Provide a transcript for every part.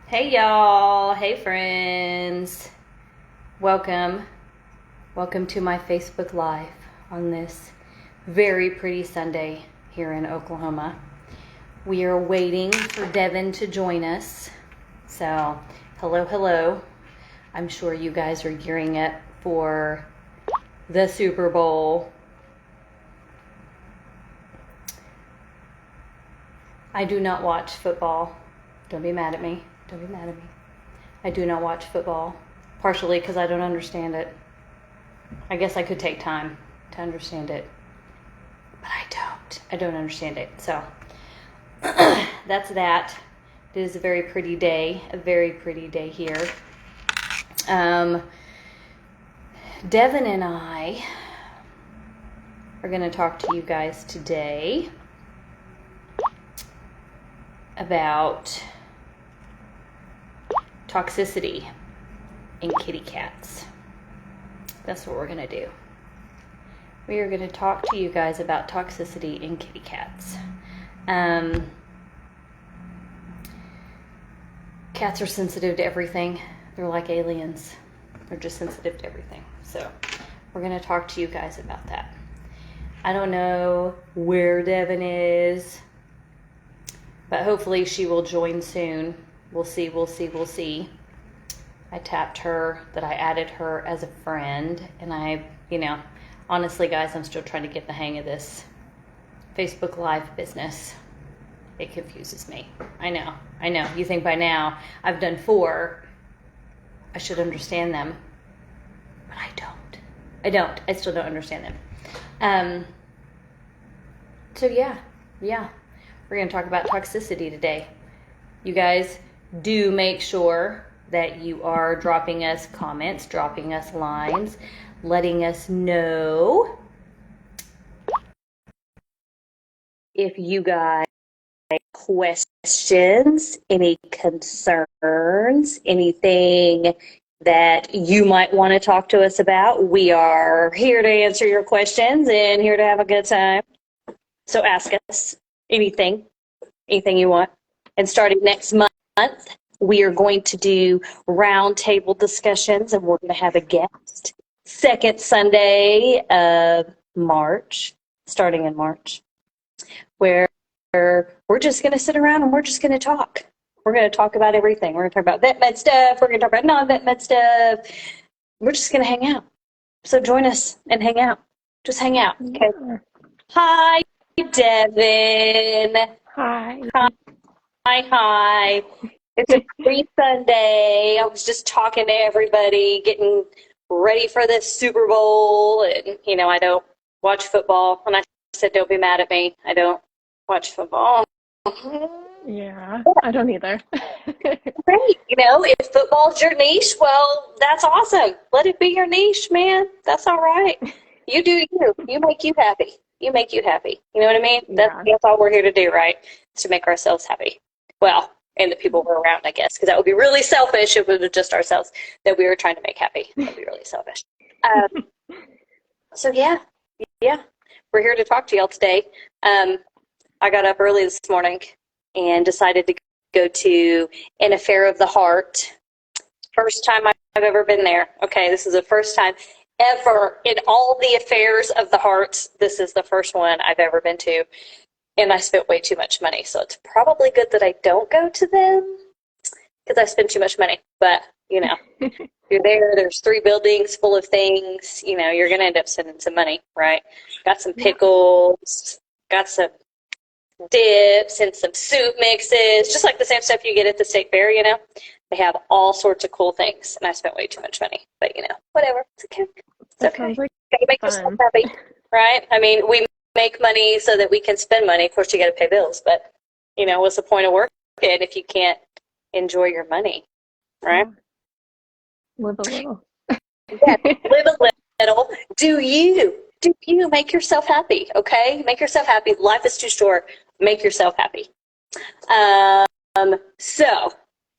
Hey y'all, hey friends. Welcome to my Facebook Live on this very pretty Sunday here in Oklahoma. We are waiting for Devin to join us. So, hello. I'm sure you guys are gearing up for the Super Bowl. I do not watch football. Don't be mad at me. I do not watch football, partially because I don't understand it. I guess I could take time to understand it, but I don't. I don't understand it. So that's that. It is a very pretty day here. Devin and I are going to talk to you guys today about toxicity in kitty cats. That's what we're going to do. We are going to talk to you guys about toxicity in kitty cats. Cats are sensitive to everything. They're like aliens. They're just sensitive to everything. So we're going to talk to you guys about that. I don't know where Devin is, but hopefully she will join soon. We'll see. I tapped her that I added her as a friend, and honestly guys, I'm still trying to get the hang of this Facebook Live business. It confuses me. I know. You think by now I've done 4, I should understand them, but I don't. I still don't understand them. So yeah. We're going to talk about toxicity today. You guys, do make sure that you are dropping us comments, dropping us lines, letting us know if you guys have questions, any concerns, anything that you might want to talk to us about. We are here to answer your questions and here to have a good time. So ask us anything you want. And starting next month, we are going to do roundtable discussions, and we're going to have a guest. Second Sunday of March, starting in March, where we're just going to sit around and we're just going to talk. We're going to talk about everything. We're going to talk about vet med stuff. We're going to talk about non-vet med stuff. We're just going to hang out. So join us and hang out. Just hang out. Okay. Yeah. Hi, Devin. Hi. Hi. It's a free Sunday. I was just talking to everybody, getting ready for this Super Bowl. And, I don't watch football. And I said, don't be mad at me. I don't watch football. Yeah, I don't either. Great. If football's your niche, well, that's awesome. Let it be your niche, man. That's all right. You do you. You make you happy. You know what I mean? Yeah. That's all we're here to do, right? Is to make ourselves happy. Well, and the people we're around, I guess, because that would be really selfish if it was just ourselves that we were trying to make happy. That would be really selfish. So, yeah. We're here to talk to y'all today. I got up early this morning and decided to go to an affair of the heart. First time I've ever been there. Okay, this is the first time ever in all the affairs of the hearts. This is the first one I've ever been to. And I spent way too much money. So it's probably good that I don't go to them because I spend too much money. But, you're there. There's 3 buildings full of things. You're going to end up spending some money, right? Got some pickles, got some dips and some soup mixes, just like the same stuff you get at the state fair, They have all sorts of cool things. And I spent way too much money. But, whatever. It's okay. That sounds like Gotta make yourself happy, right? I mean, we make money so that we can spend money. Of course, you got to pay bills, but what's the point of working if you can't enjoy your money, right? Live a little. Yeah, live a little. Do you make yourself happy? Okay, make yourself happy. Life is too short. Make yourself happy. So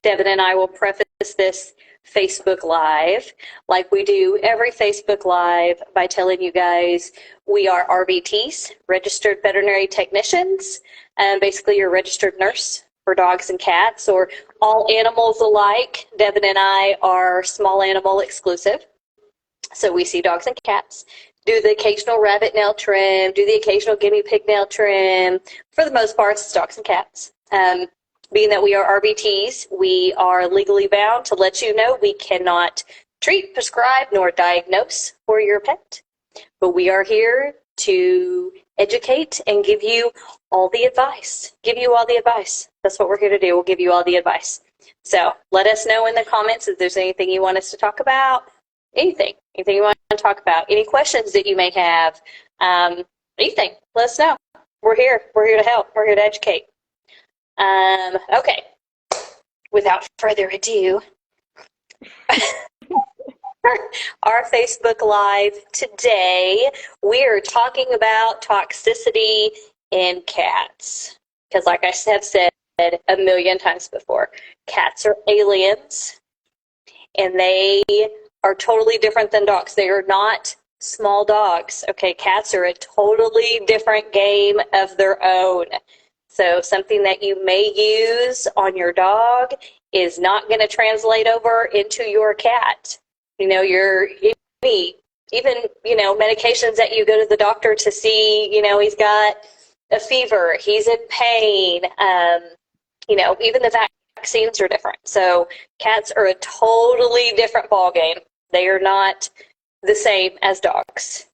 Devin and I will preface this Facebook Live like we do every Facebook Live by telling you guys we are RVTs, registered veterinary technicians, and basically you're a registered nurse for dogs and cats, or all animals alike. Devin and I are small animal exclusive. So we see dogs and cats, do the occasional rabbit nail trim, do the occasional guinea pig nail trim. For the most part, it's dogs and cats. Being that we are RBTs, we are legally bound to let you know we cannot treat, prescribe, nor diagnose for your pet. But we are here to educate and give you all the advice. That's what we're here to do. We'll give you all the advice. So let us know in the comments if there's anything you want us to talk about. Anything you want to talk about. Any questions that you may have. Anything. Let us know. We're here. We're here to help. We're here to educate. Okay. Without further ado, our Facebook Live today, we are talking about toxicity in cats. Because like I have said a million times before, cats are aliens, and they are totally different than dogs. They are not small dogs. Okay, cats are a totally different game of their own. So something that you may use on your dog is not going to translate over into your cat. You know, even, you know, medications that you go to the doctor to see, you know, he's got a fever, he's in pain, you know, even the vaccines are different. So cats are a totally different ballgame. They are not the same as dogs.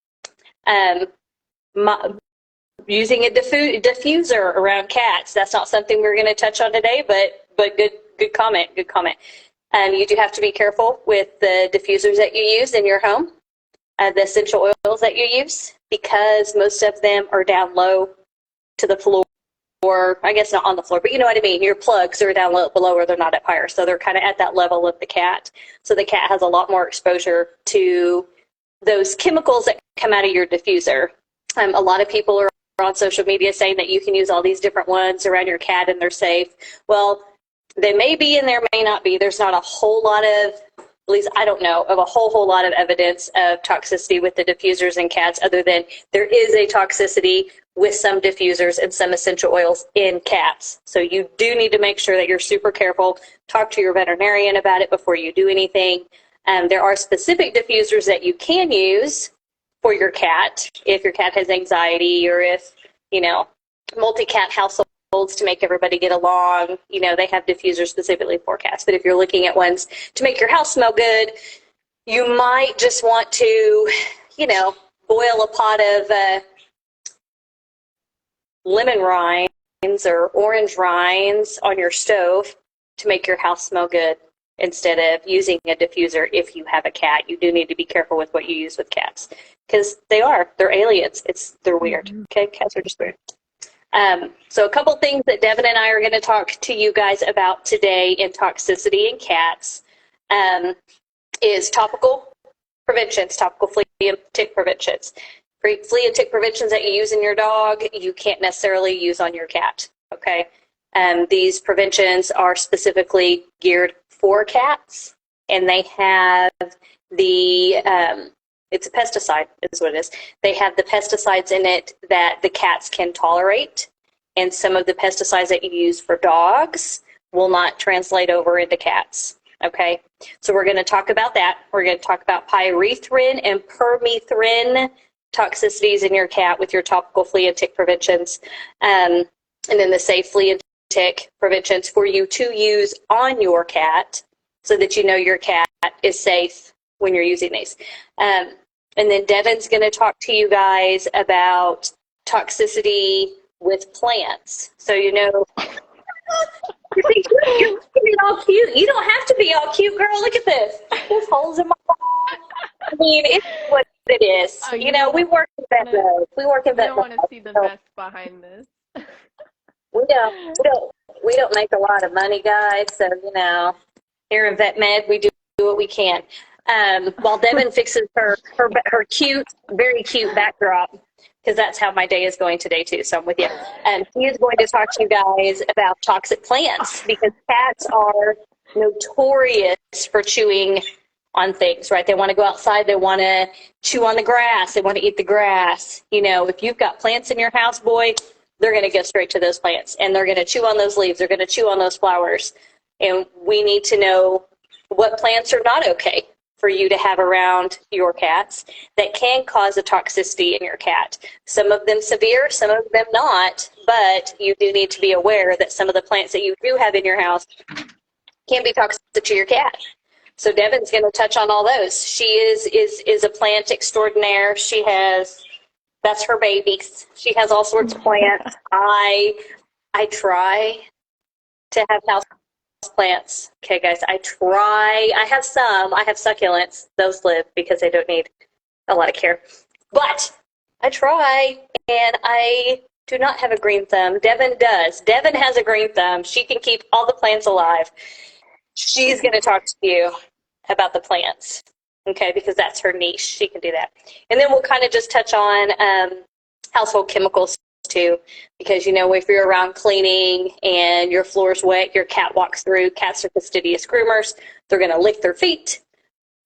Using a diffuser around cats, that's not something we're going to touch on today, but good comment. You do have to be careful with the diffusers that you use in your home, the essential oils that you use, because most of them are down low to the floor, or I guess not on the floor, but you know what I mean. Your plugs are down low, below, or they're not up higher, so they're kind of at that level of the cat. So the cat has a lot more exposure to those chemicals that come out of your diffuser. A lot of people are on social media saying that you can use all these different ones around your cat and they're safe. Well, they may be and there may not be. There's not a whole lot of, at least I don't know, of a whole lot of evidence of toxicity with the diffusers in cats, other than there is a toxicity with some diffusers and some essential oils in cats. So you do need to make sure that you're super careful. Talk to your veterinarian about it before you do anything. There are specific diffusers that you can use for your cat if your cat has anxiety, or if, you know, multi-cat households to make everybody get along, you know, they have diffusers specifically for cats. But if you're looking at ones to make your house smell good, you might just want to, you know, boil a pot of lemon rinds or orange rinds on your stove to make your house smell good, instead of using a diffuser. If you have a cat, you do need to be careful with what you use with cats, because they're aliens. They're weird. Okay, cats are just weird. So a couple things that Devin and I are going to talk to you guys about today in toxicity in cats is topical preventions, topical flea and tick preventions. Flea and tick preventions that you use in your dog, you can't necessarily use on your cat. Okay, these preventions are specifically geared for cats, and they have the it's a pesticide is what it is. They have the pesticides in it that the cats can tolerate, and some of the pesticides that you use for dogs will not translate over into cats. Okay, so we're going to talk about that. We're going to talk about pyrethrin and permethrin toxicities in your cat with your topical flea and tick preventions, and then the safe flea and tick preventions for you to use on your cat, so that you know your cat is safe when you're using these. And then Devin's going to talk to you guys about toxicity with plants. So, you know, you're all cute. You don't have to be all cute, girl. Look at this. There's holes in my wall. I mean, it's what it is. Oh, you know, we work in vet mode. We work in vet mode. I don't want to see the best behind this. We don't make a lot of money, guys. So, you know, here in vet med, we do what we can. While Devin fixes her cute, very cute backdrop, because that's how my day is going today too. So I'm with you. He is going to talk to you guys about toxic plants, because cats are notorious for chewing on things, right? They want to go outside. They want to chew on the grass. They want to eat the grass. You know, if you've got plants in your house, boy, they're going to go straight to those plants, and they're going to chew on those leaves. They're going to chew on those flowers. And we need to know what plants are not okay for you to have around your cats that can cause a toxicity in your cat. Some of them severe, some of them not, but you do need to be aware that some of the plants that you do have in your house can be toxic to your cat. So Devin's going to touch on all those. She is a plant extraordinaire. That's her babies. She has all sorts of plants. I try to have house plants. Okay, guys, I try. I have some. I have succulents. Those live because they don't need a lot of care. But I try, and I do not have a green thumb. Devin does. Devin has a green thumb. She can keep all the plants alive. She's going to talk to you about the plants, okay, because that's her niche. She can do that. And then we'll kind of just touch on household chemicals too, because, you know, if you're around cleaning and your floor's wet, your cat walks through. Cats are fastidious groomers. They're going to lick their feet.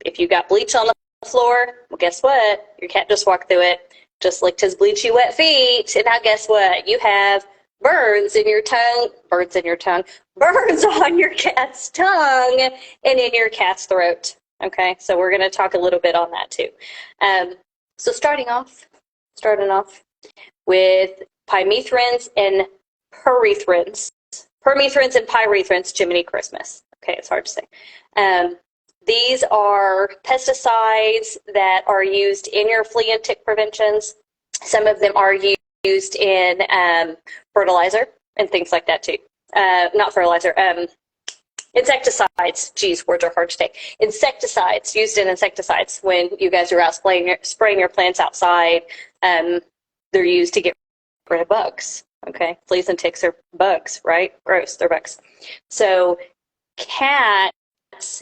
If you got bleach on the floor, well, guess what? Your cat just walked through it, just licked his bleachy wet feet. And now guess what? You have burns on your cat's tongue and in your cat's throat. Okay, so we're going to talk a little bit on that too. So starting off with pyrethrins and pyrethrins. Permethrins and pyrethrins, Jiminy Christmas. Okay, it's hard to say. These are pesticides that are used in your flea and tick preventions. Some of them are used in fertilizer and things like that too. Not fertilizer, insecticides. Geez, words are hard to say. Insecticides, used in insecticides. When you guys are out spraying your plants outside, they're used to get rid of bugs. Okay, fleas and ticks are bugs, right? Gross, they're bugs. So cats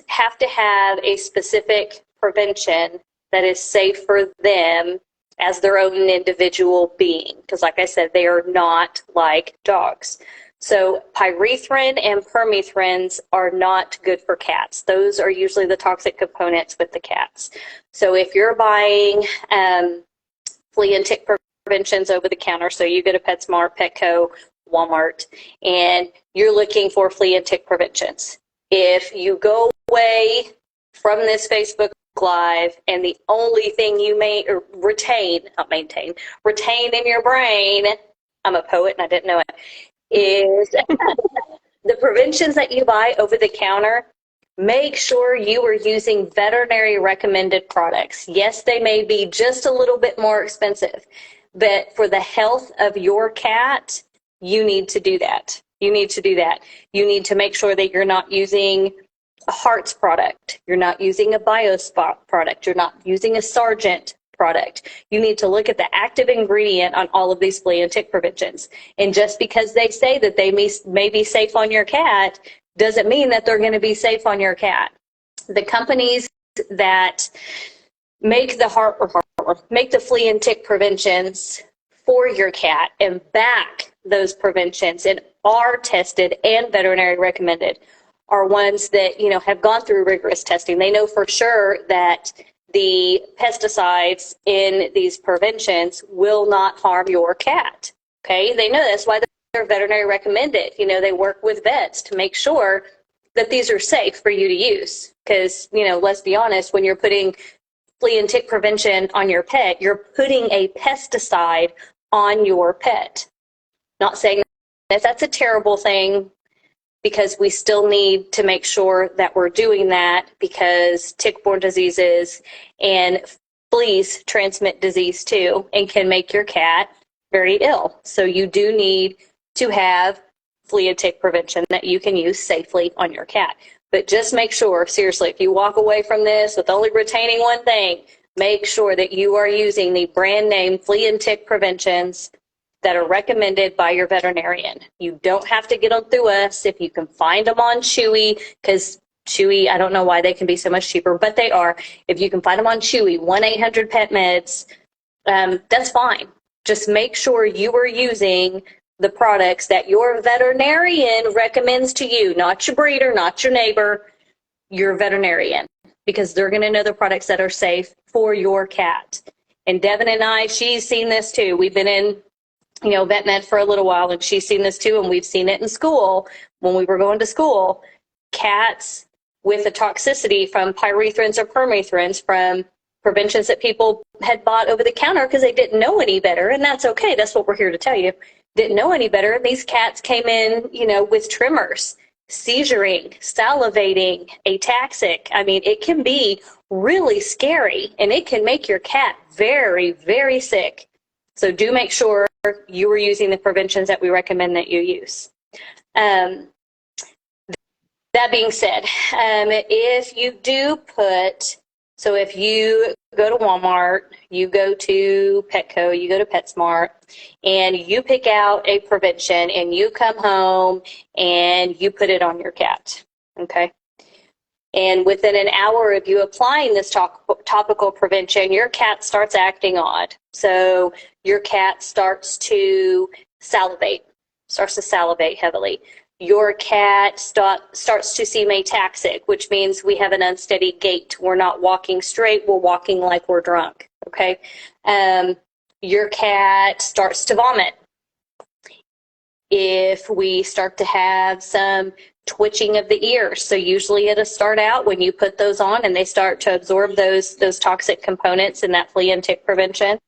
have to have a specific prevention that is safe for them as their own individual being. Because like I said, they are not like dogs. So pyrethrin and permethrins are not good for cats. Those are usually the toxic components with the cats. So if you're buying flea and tick preventions over the counter, so you go to PetSmart, Petco, Walmart, and you're looking for flea and tick preventions. If you go away from this Facebook Live and the only thing you retain in your brain, I'm a poet and I didn't know it, is the preventions that you buy over the counter, make sure you are using veterinary recommended products. Yes, they may be just a little bit more expensive, but for the health of your cat, you need to do that. You need to make sure that you're not using a Hearts product. You're not using a BioSpot product. You're not using a Sargent product. You need to look at the active ingredient on all of these flea and tick preventions. And just because they say that they may be safe on your cat doesn't mean that they're going to be safe on your cat. The companies that make the flea and tick preventions for your cat and back those preventions and are tested and veterinary recommended are ones that, you know, have gone through rigorous testing. They know for sure that the pesticides in these preventions will not harm your cat. Okay, they know that's why they're veterinary recommended. You know, they work with vets to make sure that these are safe for you to use. Because, you know, let's be honest, when you're putting flea and tick prevention on your pet, you're putting a pesticide on your pet. Not saying that that's a terrible thing, because we still need to make sure that we're doing that, because tick-borne diseases and fleas transmit disease too and can make your cat very ill. So you do need to have flea and tick prevention that you can use safely on your cat. But just make sure, seriously, if you walk away from this with only retaining one thing, make sure that you are using the brand name flea and tick preventions that are recommended by your veterinarian. You don't have to get them through us. If you can find them on Chewy, because Chewy, I don't know why they can be so much cheaper, but they are. If you can find them on Chewy, 1-800-PET-MEDS, that's fine. Just make sure you are using the products that your veterinarian recommends to you, not your breeder, not your neighbor, your veterinarian, because they're going to know the products that are safe for your cat. And Devin and I, she's seen this too. We've been in vet med for a little while, and she's seen this too, and we've seen it in school when we were going to school. Cats with a toxicity from pyrethrins or permethrins from preventions that people had bought over the counter because they didn't know any better, and that's okay. That's what we're here to tell you. Didn't know any better. These cats came in, with tremors, seizuring, salivating, ataxic. I mean, it can be really scary, and it can make your cat very, very sick. So do make sure you are using the preventions that we recommend that you use. That being said, if you do if you go to Walmart, you go to Petco, you go to PetSmart, and you pick out a prevention and you come home and you put it on your cat, okay? And within an hour of you applying this topical prevention, your cat starts acting odd. So your cat starts to salivate heavily. Your cat starts to seem ataxic, which means we have an unsteady gait. We're not walking straight. We're walking like we're drunk, okay? Your cat starts to vomit. If we start to have some twitching of the ears, so usually it'll start out when you put those on and they start to absorb those toxic components in that flea and tick prevention,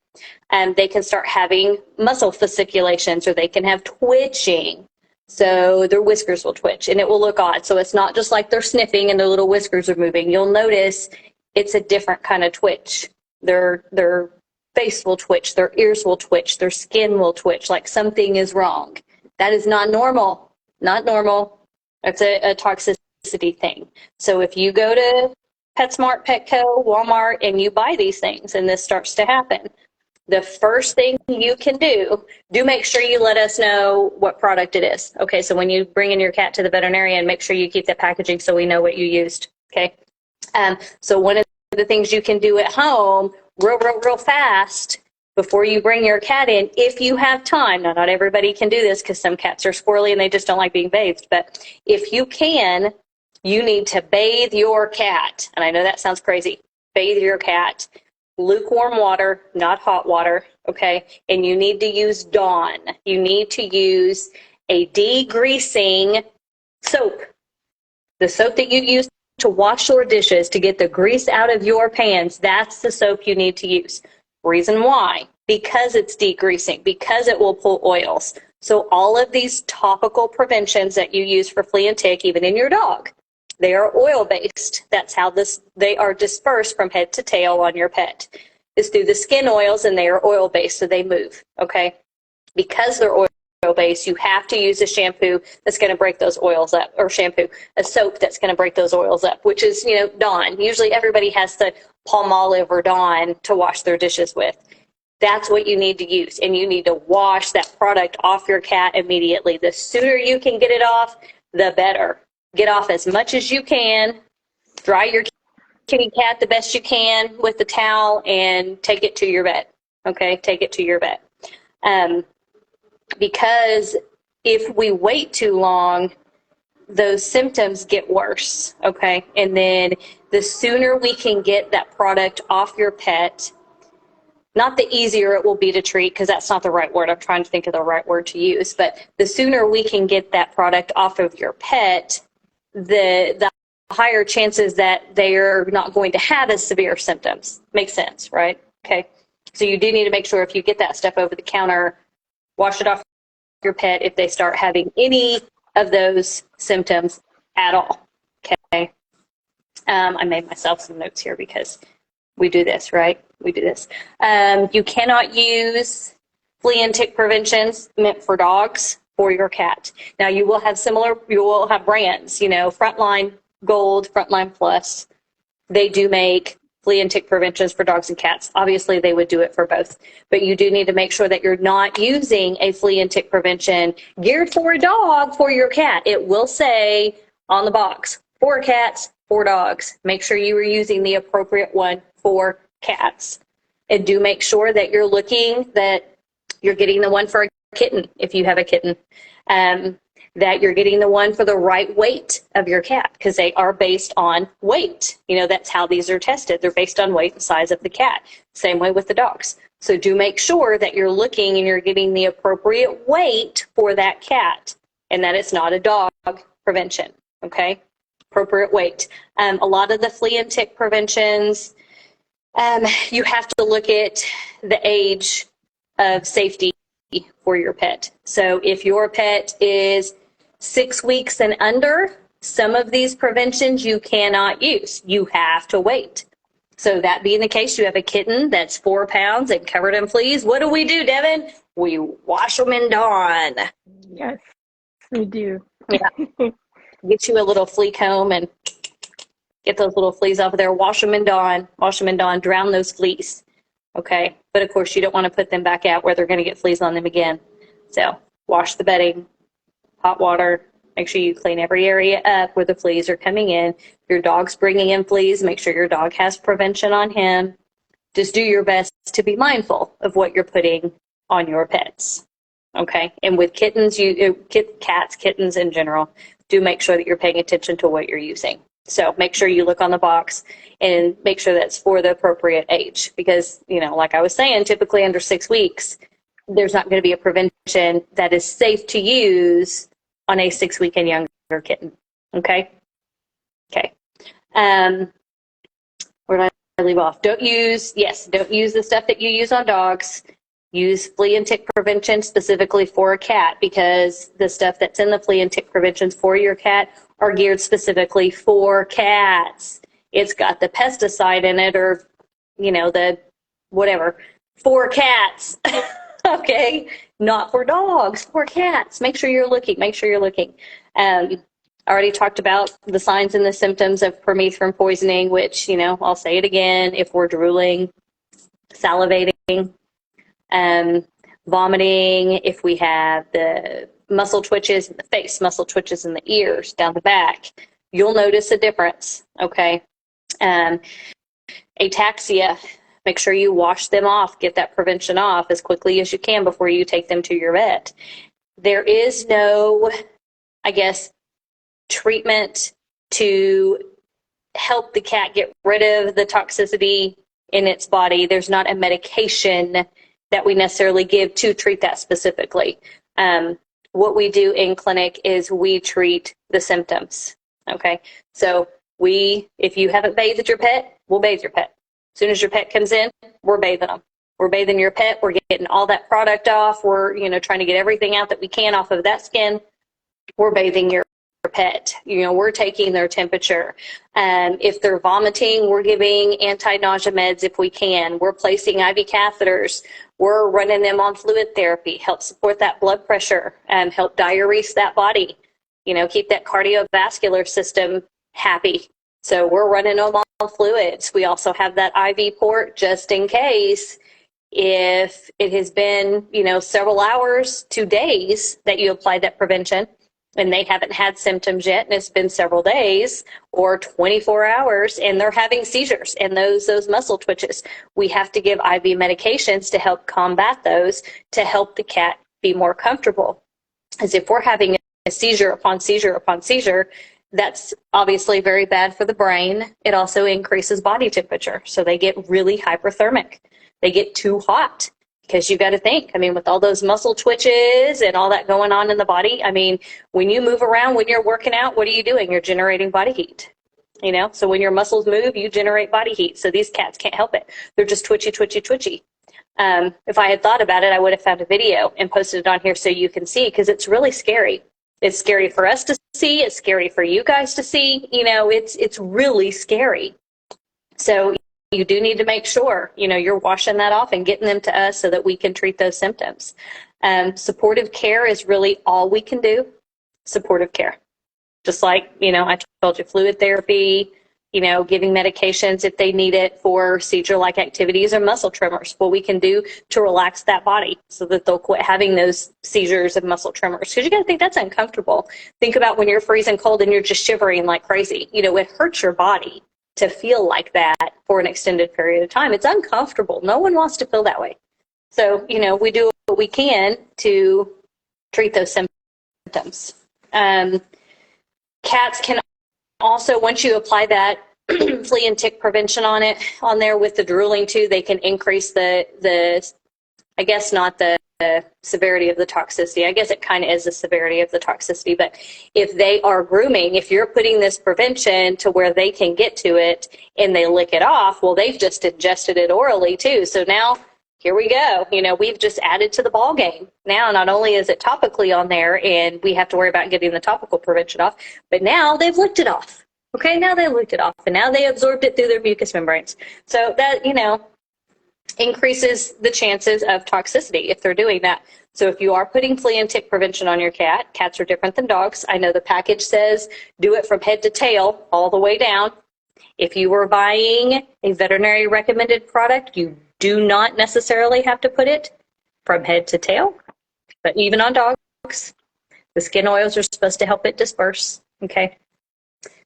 they can start having muscle fasciculations, or they can have twitching. So their whiskers will twitch and it will look odd. So it's not just like they're sniffing and their little whiskers are moving. You'll notice it's a different kind of twitch. Their face will twitch, their ears will twitch, their skin will twitch, like something is wrong. That is not normal. Not normal. That's a toxicity thing. So if you go to PetSmart, Petco, Walmart, and you buy these things and this starts to happen, the first thing you can do make sure you let us know what product it is. Okay, so when you bring in your cat to the veterinarian, make sure you keep that packaging so we know what you used. Okay, so one of the things you can do at home real fast before you bring your cat in, if you have time. Now, not everybody can do this because some cats are squirrely and they just don't like being bathed, but if you can, you need to bathe your cat. And I know that sounds crazy. Bathe your cat. Lukewarm water, not hot water, okay? And you need to use Dawn. You need to use a degreasing soap. The soap that you use to wash your dishes, to get the grease out of your pans, that's the soap you need to use. Reason why? Because it's degreasing, because it will pull oils. So all of these topical preventions that you use for flea and tick, even in your dog, they are oil-based. That's how they are dispersed from head to tail on your pet. It's through the skin oils, and they are oil-based, so they move, okay? Because they're oil-based, you have to use a shampoo that's going to break those oils up, or a soap that's going to break those oils up, which is, Dawn. Usually everybody has the Palmolive or Dawn to wash their dishes with. That's what you need to use, and you need to wash that product off your cat immediately. The sooner you can get it off, the better. Get off as much as you can, dry your kitty cat the best you can with the towel, and take it to your vet, okay? Take it to your vet. Because if we wait too long, those symptoms get worse, okay? And then the sooner we can get that product off your pet, not the easier it will be to treat, because that's not the right word. I'm trying to think of the right word to use. But the sooner we can get that product off of your pet, the higher chances that they are not going to have as severe symptoms. Makes sense, right? Okay. So you do need to make sure if you get that stuff over the counter, wash it off your pet if they start having any of those symptoms at all. Okay. I made myself some notes here because we do this, right? We do this. You cannot use flea and tick preventions meant for dogs for your cat. Now you will have brands, Frontline Gold, Frontline Plus. They do make flea and tick preventions for dogs and cats. Obviously they would do it for both, but you do need to make sure that you're not using a flea and tick prevention geared for a dog for your cat. It will say on the box, for cats, for dogs. Make sure you are using the appropriate one for cats. And do make sure that you're getting the one for a kitten, if you have a kitten, that you're getting the one for the right weight of your cat, because they are based on weight. That's how these are tested. They're based on weight and size of the cat. Same way with the dogs. So do make sure that you're looking and you're getting the appropriate weight for that cat, and that it's not a dog prevention, okay? Appropriate weight. A lot of the flea and tick preventions, you have to look at the age of safety for your pet. So if your pet is 6 weeks and under, some of these preventions you cannot use. You have to wait. So that being the case, you have a kitten that's 4 pounds and covered in fleas. What do we do, Devin? We wash them in Dawn. Yes, we do. Yeah. Get you a little flea comb and get those little fleas off of there. Wash them in Dawn. Wash them in Dawn. Drown those fleas. Okay. But of course, you don't want to put them back out where they're going to get fleas on them again. So wash the bedding, hot water. Make sure you clean every area up where the fleas are coming in. If your dog's bringing in fleas, make sure your dog has prevention on him. Just do your best to be mindful of what you're putting on your pets. Okay. And with kittens, cats, kittens in general, do make sure that you're paying attention to what you're using. So make sure you look on the box and make sure that's for the appropriate age. Because, like I was saying, typically under 6 weeks, there's not going to be a prevention that is safe to use on a 6 week and younger kitten. Okay. Okay. Where did I leave off? Don't use the stuff that you use on dogs. Use flea and tick prevention specifically for a cat, because the stuff that's in the flea and tick preventions for your cat are geared specifically for cats. It's got the pesticide in it, or, the whatever, for cats. Okay. Not for dogs, for cats. Make sure you're looking. I already talked about the signs and the symptoms of permethrin poisoning, which, I'll say it again. If we're drooling, salivating, vomiting, if we have the muscle twitches in the face, muscle twitches in the ears, down the back, you'll notice a difference, okay? Ataxia, make sure you wash them off, get that prevention off as quickly as you can before you take them to your vet. There is no, treatment to help the cat get rid of the toxicity in its body. There's not a medication that we necessarily give to treat that specifically. What we do in clinic is we treat the symptoms. Okay. So if you haven't bathed your pet, we'll bathe your pet. As soon as your pet comes in, we're bathing them. We're bathing your pet. We're getting all that product off. We're, trying to get everything out that we can off of that skin. We're bathing your pet. We're taking their temperature. If they're vomiting, we're giving anti-nausea meds if we can. We're placing IV catheters. We're running them on fluid therapy, help support that blood pressure, help diurese that body, keep that cardiovascular system happy. So we're running them on fluids. We also have that IV port just in case if it has been, several hours to days that you applied that prevention and they haven't had symptoms yet, and it's been several days or 24 hours, and they're having seizures and those muscle twitches. We have to give IV medications to help combat those, to help the cat be more comfortable. As if we're having a seizure upon seizure upon seizure, that's obviously very bad for the brain. It also increases body temperature. So they get really hyperthermic. They get too hot. Because you got to think, with all those muscle twitches and all that going on in the body, when you move around, when you're working out, what are you doing? You're generating body heat, So when your muscles move, you generate body heat. So these cats can't help it. They're just twitchy, twitchy, twitchy. If I had thought about it, I would have found a video and posted it on here so you can see, because it's really scary. It's scary for us to see. It's scary for you guys to see. It's really scary. So you do need to make sure, you're washing that off and getting them to us so that we can treat those symptoms. Supportive care is really all we can do. Supportive care. Just like, I told you, fluid therapy, giving medications if they need it for seizure-like activities or muscle tremors. What we can do to relax that body so that they'll quit having those seizures and muscle tremors. Because you got to think that's uncomfortable. Think about when you're freezing cold and you're just shivering like crazy. It hurts your body to feel like that for an extended period of time. It's uncomfortable. No one wants to feel that way. So, we do what we can to treat those symptoms. Cats can also, once you apply that flea and tick prevention on there with the drooling too. They can increase the I guess not the severity of the toxicity. I guess it kind of is the severity of the toxicity, but if they are grooming, if you're putting this prevention to where they can get to it and they lick it off, well, they've just ingested it orally too. So now here we go. We've just added to the ball game. Now, not only is it topically on there and we have to worry about getting the topical prevention off, but now they've licked it off. Okay, now they licked it off and now they absorbed it through their mucous membranes. So that, increases the chances of toxicity if they're doing that. So if you are putting flea and tick prevention on your cat, cats are different than dogs. I know the package says do it from head to tail all the way down. If you were buying a veterinary recommended product, you do not necessarily have to put it from head to tail. But even on dogs, the skin oils are supposed to help it disperse. Okay.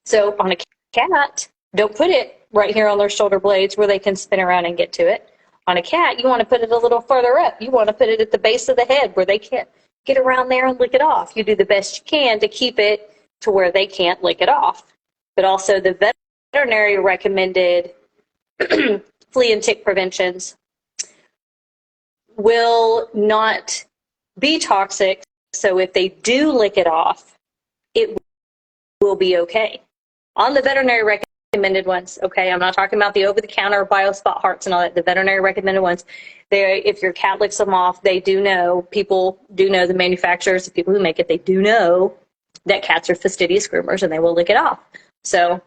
So on a cat, don't put it right here on their shoulder blades where they can spin around and get to it. On a cat, you want to put it a little further up. You want to put it at the base of the head where they can't get around there and lick it off. You do the best you can to keep it to where they can't lick it off. But also the veterinary recommended flea and tick preventions will not be toxic. So if they do lick it off, it will be okay. On the veterinary recommended ones, okay? I'm not talking about the over-the-counter BioSpot hearts and all that. The veterinary recommended ones, if your cat licks them off, people do know, the manufacturers, the people who make it, they do know that cats are fastidious groomers and they will lick it off. So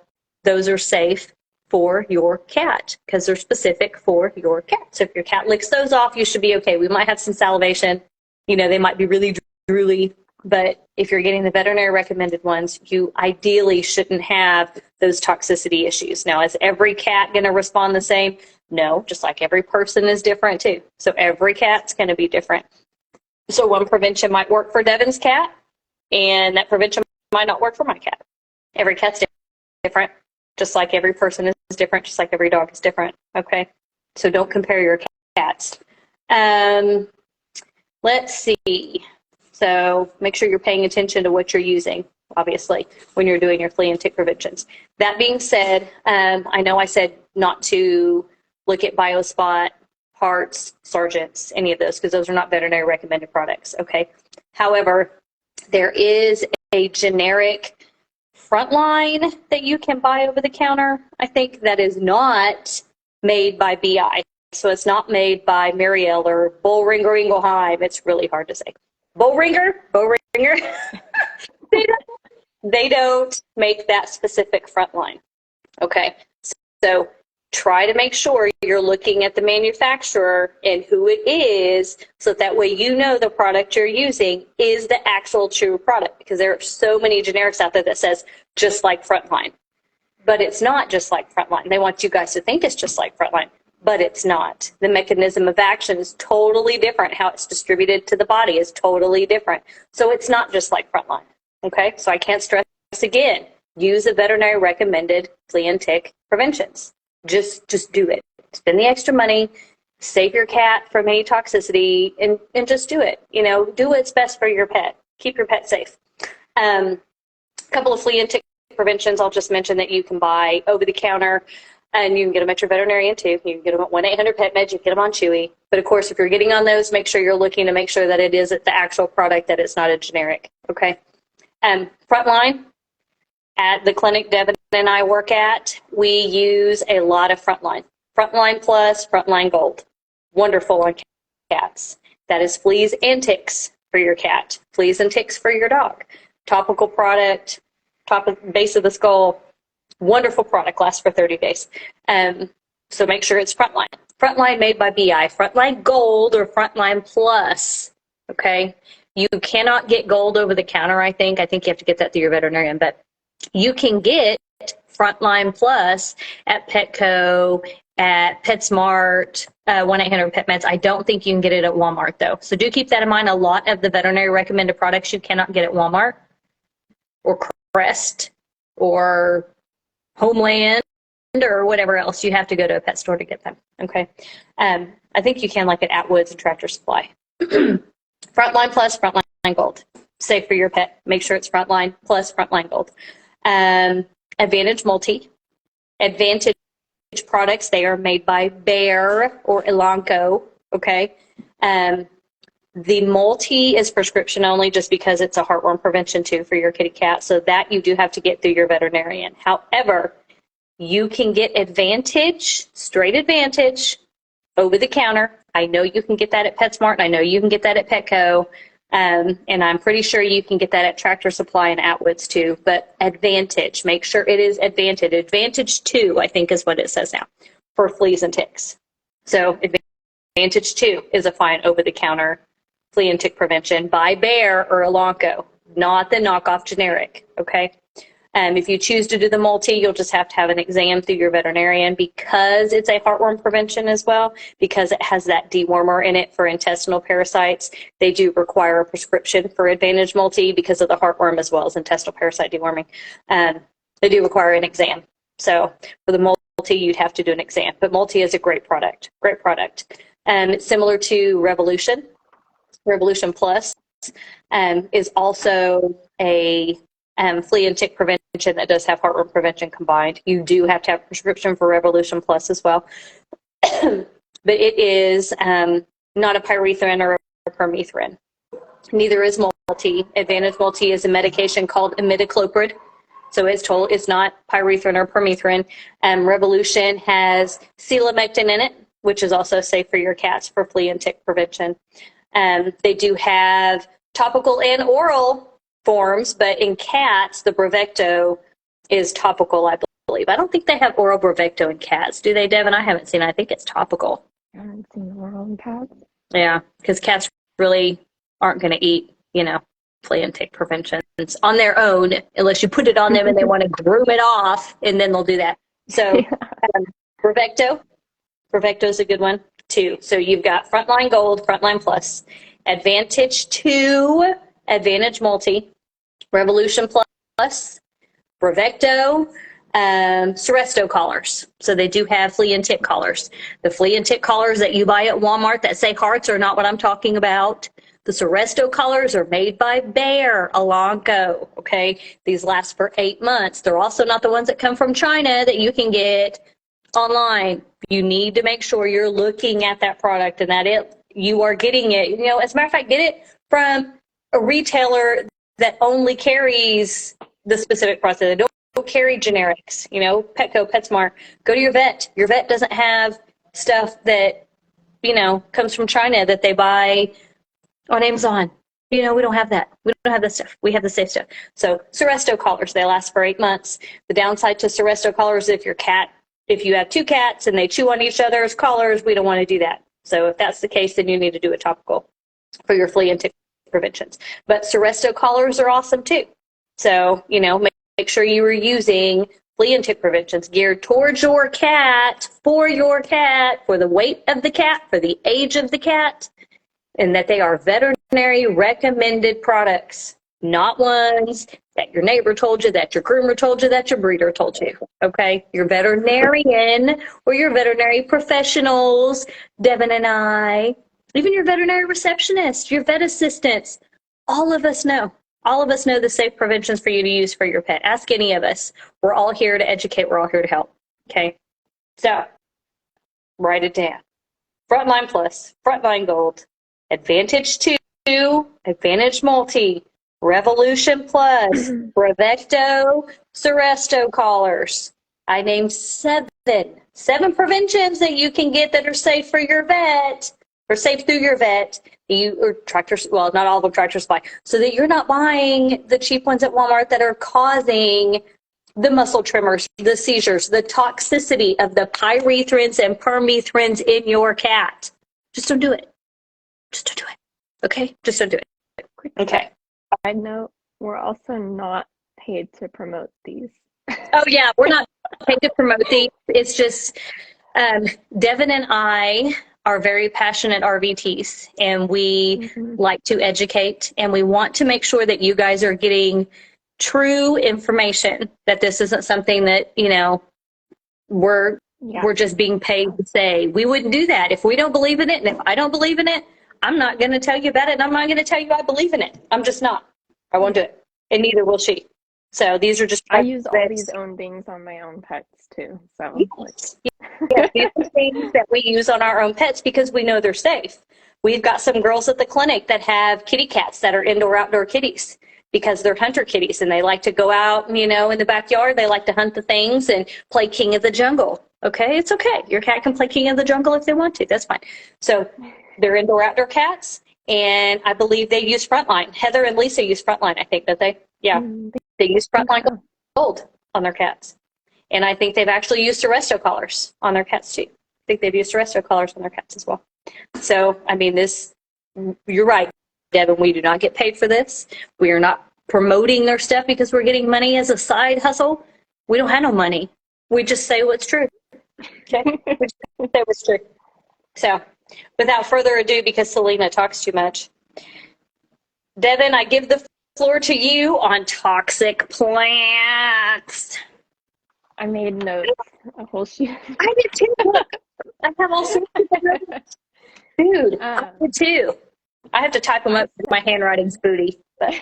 those are safe for your cat because they're specific for your cat. So if your cat licks those off, you should be okay. We might have some salivation. They might be really drooly. But if you're getting the veterinary recommended ones, you ideally shouldn't have those toxicity issues. Now, is every cat going to respond the same? No, just like every person is different too. So every cat's going to be different. So one prevention might work for Devin's cat, and that prevention might not work for my cat. Every cat's different, just like every person is different, just like every dog is different. Okay? So don't compare your cats. Let's see. So make sure you're paying attention to what you're using, obviously, when you're doing your flea and tick preventions. That being said, I know I said not to look at BioSpot, Hearts, Sargents, any of those, because those are not veterinary recommended products, okay? However, there is a generic Frontline that you can buy over the counter, I think, that is not made by BI. So it's not made by Muriel or Bollringer Ingelheim. It's really hard to say. Bollringer. They don't make that specific Frontline. Okay, so try to make sure you're looking at the manufacturer and who it is, so that way you know the product you're using is the actual true product, because there are so many generics out there that says just like Frontline, but it's not just like Frontline. They want you guys to think it's just like Frontline, but it's not. The mechanism of action is totally different. How it's distributed to the body is totally different. So it's not just like Frontline. Okay, so I can't stress again, use a veterinary recommended flea and tick preventions. Just do it. Spend the extra money, save your cat from any toxicity, and just do it. Do what's best for your pet. Keep your pet safe. A couple of flea and tick preventions I'll just mention that you can buy over the counter, and you can get them at your veterinarian too. You can get them at 1-800-PET-MED. You can get them on Chewy. But of course, if you're getting on those, make sure you're looking to make sure that it is the actual product, that it's not a generic. Okay. Frontline. At the clinic Devin and I work at, we use a lot of Frontline. Frontline Plus, Frontline Gold. Wonderful on cats. That is fleas and ticks for your cat. Fleas and ticks for your dog. Topical product, base of the skull. Wonderful product, lasts for 30 days. So make sure it's Frontline. Frontline made by BI. Frontline Gold or Frontline Plus. Okay? You cannot get Gold over the counter, I think. I think you have to get that through your veterinarian, but you can get Frontline Plus at Petco, at PetSmart, 1-800-PET-MEDS. I don't think you can get it at Walmart, though. So do keep that in mind. A lot of the veterinary recommended products you cannot get at Walmart or Crest or Homeland or whatever else. You have to go to a pet store to get them, okay? I think you can, like at Atwoods and Tractor Supply. Frontline Plus, Frontline Gold. Safe for your pet. Make sure it's Frontline Plus, Frontline Gold. Advantage Multi. Advantage products, they are made by Bayer or Elanco, okay? The multi is prescription only just because it's a heartworm prevention too for your kitty cat. So that you do have to get through your veterinarian. However, you can get Advantage, straight Advantage, over the counter. I know you can get that at PetSmart, and I know you can get that at Petco. And I'm pretty sure you can get that at Tractor Supply and Atwoods too. But Advantage, make sure it is Advantage. Advantage 2, I think is what it says now, for fleas and ticks. So Advantage 2 is a fine over-the-counter flea and tick prevention by Bayer or Elanco, not the knockoff generic, okay? If you choose to do the multi, you'll just have to have an exam through your veterinarian because it's a heartworm prevention as well, because it has that dewormer in it for intestinal parasites. They do require a prescription for Advantage Multi because of the heartworm as well as intestinal parasite deworming. They do require an exam. So for the multi, you'd have to do an exam. But multi is a great product, great product. It's similar to Revolution. Revolution Plus is also a flea and tick prevention that does have heartworm prevention combined. You do have to have a prescription for Revolution Plus as well. But it is not a pyrethrin or a permethrin. Neither is multi. Advantage Multi is a medication called imidacloprid. So it's not pyrethrin or permethrin. Revolution has selamectin in it, which is also safe for your cats for flea and tick prevention. They do have topical and oral forms, but in cats, the Bravecto is topical, I believe. I don't think they have oral Bravecto in cats. Do they, Devin? I haven't seen it. I think it's topical. I haven't seen oral in cats. Yeah, because cats really aren't going to eat, flea and tick preventions on their own unless you put it on them and they want to groom it off, and then they'll do that. So Bravecto is a good one too. So you've got Frontline Gold, Frontline Plus, Advantage 2, Advantage Multi, Revolution Plus, Bravecto, Seresto collars. So they do have flea and tick collars. The flea and tick collars that you buy at Walmart that say hearts are not what I'm talking about. The Seresto collars are made by Bayer, Elanco, okay? These last for 8 months. They're also not the ones that come from China that you can get online. You need to make sure you're looking at that product and that you are getting it. As a matter of fact, get it from a retailer that only carries the specific product. They don't carry generics. Petco, PetSmart. Go to your vet. Your vet doesn't have stuff that comes from China that they buy on Amazon. We don't have that. We don't have that stuff. We have the safe stuff. So Seresto collars, they last for 8 months. The downside to Seresto collars, if you have 2 cats and they chew on each other's collars, we don't want to do that. So if that's the case, then you need to do a topical for your flea and tick preventions. But Seresto collars are awesome too. So, make sure you are using flea and tick preventions geared towards your cat, for the weight of the cat, for the age of the cat, and that they are veterinary recommended products, not ones that your neighbor told you, that your groomer told you, that your breeder told you, okay? Your veterinarian or your veterinary professionals, Devin and I, even your veterinary receptionist, your vet assistants, all of us know the safe preventions for you to use for your pet. Ask any of us. We're all here to educate. We're all here to help, okay? So, write it down. Frontline Plus, Frontline Gold, Advantage 2, Advantage Multi, Revolution Plus, Bravecto, Seresto collars. I named 7 preventions that you can get that are safe for your vet, or safe through your vet. Not all of them Tractor Supply, so that you're not buying the cheap ones at Walmart that are causing the muscle tremors, the seizures, the toxicity of the pyrethrins and permethrins in your cat. Just don't do it. Just don't do it. Okay? Just don't do it. Okay. Side note, we're also not paid to promote these. Oh, yeah. We're not paid to promote these. It's just Devin and I are very passionate RVTs, and we like to educate, and we want to make sure that you guys are getting true information, that this isn't something that, we're just being paid to say. We wouldn't do that if we don't believe in it. And if I don't believe in it, I'm not going to tell you about it, and I'm not going to tell you I believe in it. I'm just not. I won't do it. And neither will she. So these are just I use all that- these own things on my own pets too. So Yes. Yes, these are things that we use on our own pets because we know they're safe. We've got some girls at the clinic that have kitty cats that are indoor outdoor kitties because they're hunter kitties and they like to go out, you know, in the backyard. They like to hunt the things and play king of the jungle. Okay, it's okay. Your cat can play king of the jungle if they want to. That's fine. So they're indoor outdoor cats, and I believe they use Frontline. Heather and Lisa use Frontline, I think, don't they? Yeah, they use Frontline so. Gold on their cats. And I think they've actually used Arresto collars on their cats too. I think they've used Arresto collars on their cats as well. So, I mean, you're right, Devin, we do not get paid for this. We are not promoting their stuff because we're getting money as a side hustle. We don't have no money. We just say what's true. Okay? We just say what's true. So, without further ado, because Selena talks too much, Devin, I give the floor to you on toxic plants. I made notes, a whole sheet. I did too. Look, I have all sorts of notes. Dude, I did too. I have to type them up because my handwriting's booty. But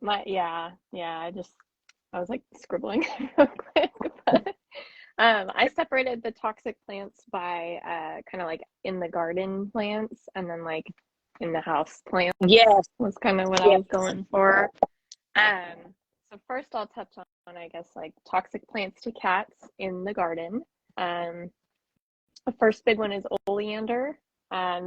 I was like scribbling real quick. But, I separated the toxic plants by kind of like in the garden plants and then like in the house plants. yes, Was kind of what I was going for. So first I'll touch on, I guess, like toxic plants to cats in the garden. The first big one is oleander.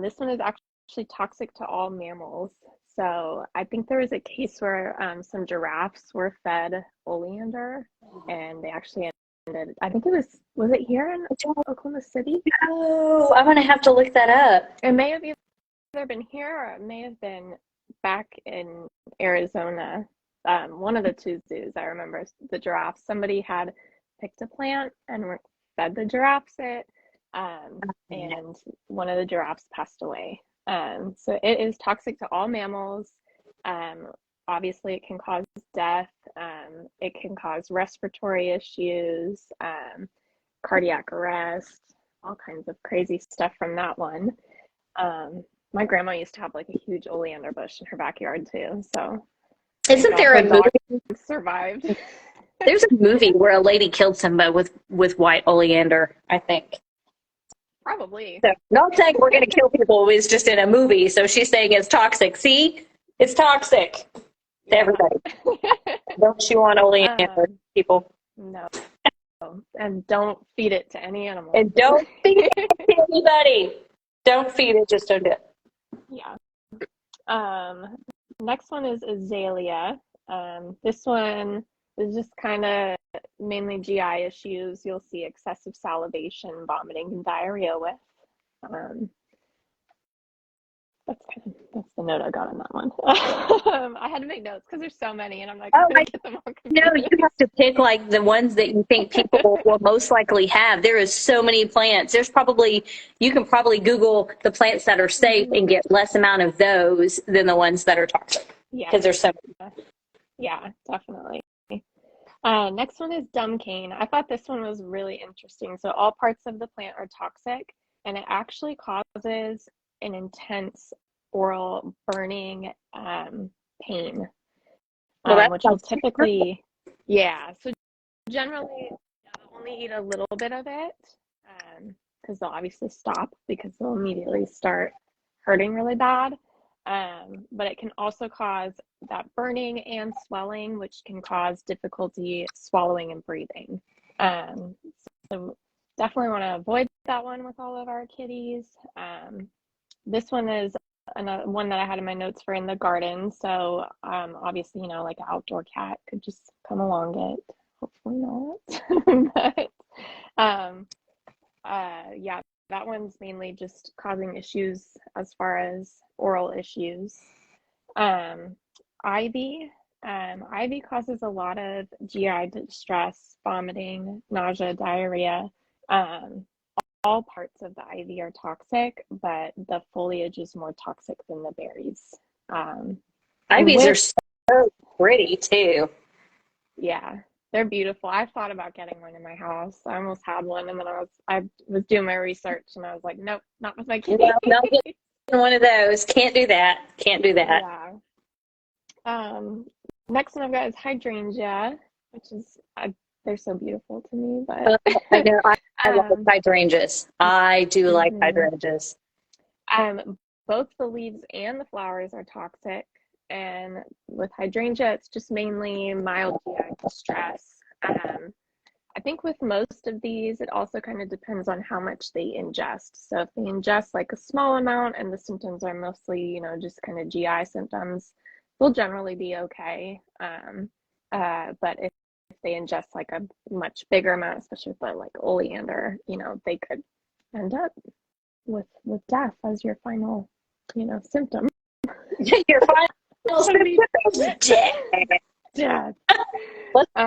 This one is actually toxic to all mammals. So I think there was a case where some giraffes were fed oleander and they actually ended, I think was it here in Oklahoma City? oh, I'm going to have to look that up. It may have either been here or it may have been back in Arizona. One of the two zoos, I remember the giraffes. Somebody had picked a plant and fed the giraffes it, and one of the giraffes passed away. So it is toxic to all mammals. Obviously, it can cause death. It can cause respiratory issues, cardiac arrest, all kinds of crazy stuff from that one. My grandma used to have like a huge oleander bush in her backyard too. So isn't there a movie? Survived. There's a movie where a lady killed somebody with white oleander, I think. Probably. So, not saying we're going to kill people. It's just in a movie. So she's saying it's toxic. See, it's toxic to everybody. Don't chew on oleander, people. No. And don't feed it to any animal. And don't feed it to anybody. Don't feed it. Just don't do it. Yeah. Next one is azalea. This one is just kind of mainly GI issues. You'll see excessive salivation, vomiting, and diarrhea with. That's the note I got on that one. I had to make notes because there's so many, and I'm like, I'm gonna get them all confused. No, you have to pick like the ones that you think people will most likely have. There is so many plants. You can probably Google the plants that are safe and get less amount of those than the ones that are toxic. Yeah, because there's so many. Yeah, definitely. Next one is dumb cane. I thought this one was really interesting. So all parts of the plant are toxic, and it actually causes an intense oral burning pain, which will typically, so generally they'll only eat a little bit of it because they'll obviously stop because they'll immediately start hurting really bad. But it can also cause that burning and swelling, which can cause difficulty swallowing and breathing. So definitely want to avoid that one with all of our kitties. This one is one that I had in my notes for in the garden. So obviously, like an outdoor cat could just come along it. Hopefully not. But yeah, that one's mainly just causing issues as far as oral issues. Ivy. Ivy causes a lot of GI distress, vomiting, nausea, diarrhea. All parts of the ivy are toxic, but the foliage is more toxic than the berries. Ivies are so pretty too. Yeah, they're beautiful. I thought about getting one in my house. I almost had one, and then I was doing my research, and I was like, nope, not with my kitty. No, not getting one of those. Can't do that. Can't do that. Yeah. Next one I've got is hydrangea, which is they're so beautiful to me. But I know I love um, hydrangeas. I do like mhm. hydrangeas. Both the leaves and the flowers are toxic, and with hydrangea, it's just mainly mild GI distress. I think with most of these, it also kind of depends on how much they ingest. So if they ingest like a small amount and the symptoms are mostly, just kind of GI symptoms, they'll generally be okay. But if they ingest like a much bigger amount, especially with like oleander, they could end up with death as your final, symptom. Your final symptom is death. Death. Let's do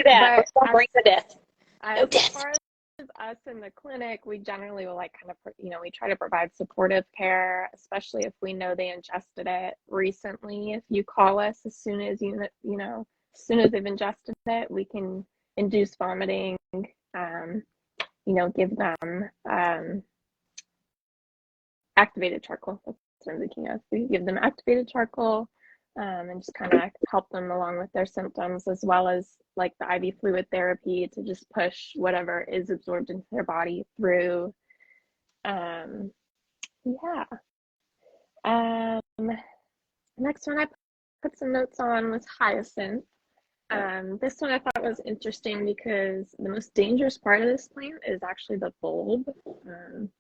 that. But Let's not bring the death. No as death. far as us in the clinic, we generally will like kind of, we try to provide supportive care, especially if we know they ingested it recently. If you call us as soon as as soon as they've ingested it, we can induce vomiting, give them activated charcoal. That's what I'm thinking of. We give them activated charcoal, and just kind of help them along with their symptoms, as well as like the IV fluid therapy to just push whatever is absorbed into their body through. Yeah. Next one I put some notes on was hyacinth. This one I thought was interesting because the most dangerous part of this plant is actually the bulb. You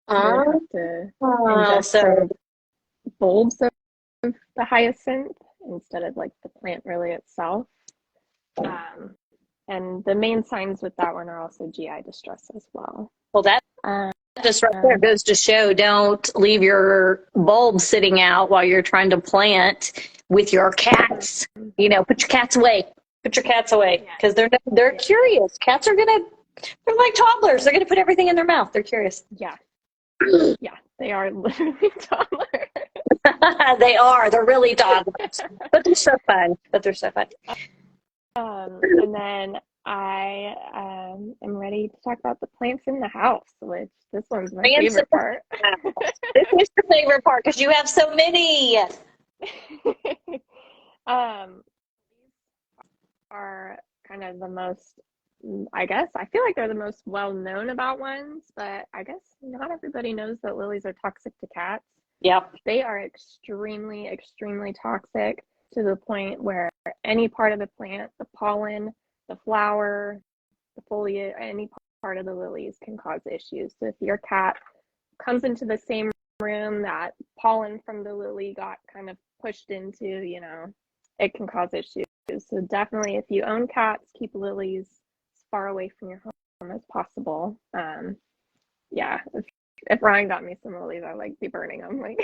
would have to ingest So bulbs of the hyacinth instead of like the plant really itself. And the main signs with that one are also GI distress as well. well, that just right there goes to show, don't leave your bulb sitting out while you're trying to plant with your cats. Put your cats away. Put your cats away, because they're curious. Cats are they're like toddlers. They're gonna put everything in their mouth. They're curious. Yeah, they are literally toddlers. They are. They're really toddlers, but they're so fun. And then I am ready to talk about the plants in the house, which this one's my favorite part. This is your favorite part because you have so many. Are kind of the most, I guess, I feel like they're the most well-known about ones, but I guess not everybody knows that lilies are toxic to cats. Yep. They are extremely, extremely toxic to the point where any part of the plant, the pollen, the flower, the foliage, any part of the lilies can cause issues. So if your cat comes into the same room that pollen from the lily got kind of pushed into, it can cause issues. So definitely, if you own cats, keep lilies as far away from your home as possible. Yeah, if Ryan got me some lilies, I'd like be burning them. Like,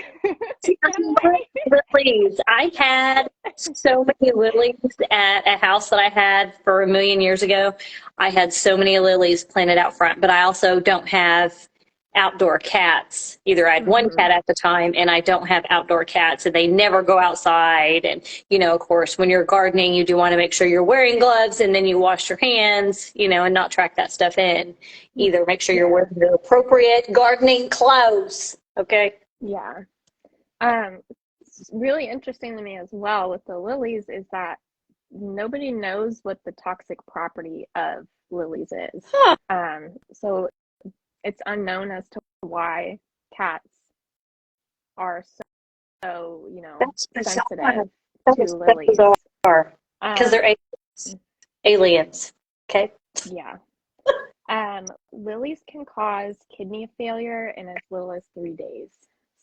lilies. I had so many lilies at a house that I had for a million years ago. I had so many lilies planted out front, but I also don't have outdoor cats. Either I had one cat at the time, and I don't have outdoor cats, and they never go outside. And, of course, when you're gardening, you do want to make sure you're wearing gloves, and then you wash your hands, and not track that stuff in. Either make sure you're wearing the appropriate gardening clothes. Okay. Yeah. It's really interesting to me as well with the lilies is that nobody knows what the toxic property of lilies is. So it's unknown as to why cats are so sensitive to lilies. Because they're aliens. Okay. Yeah. Lilies can cause kidney failure in as little as 3 days.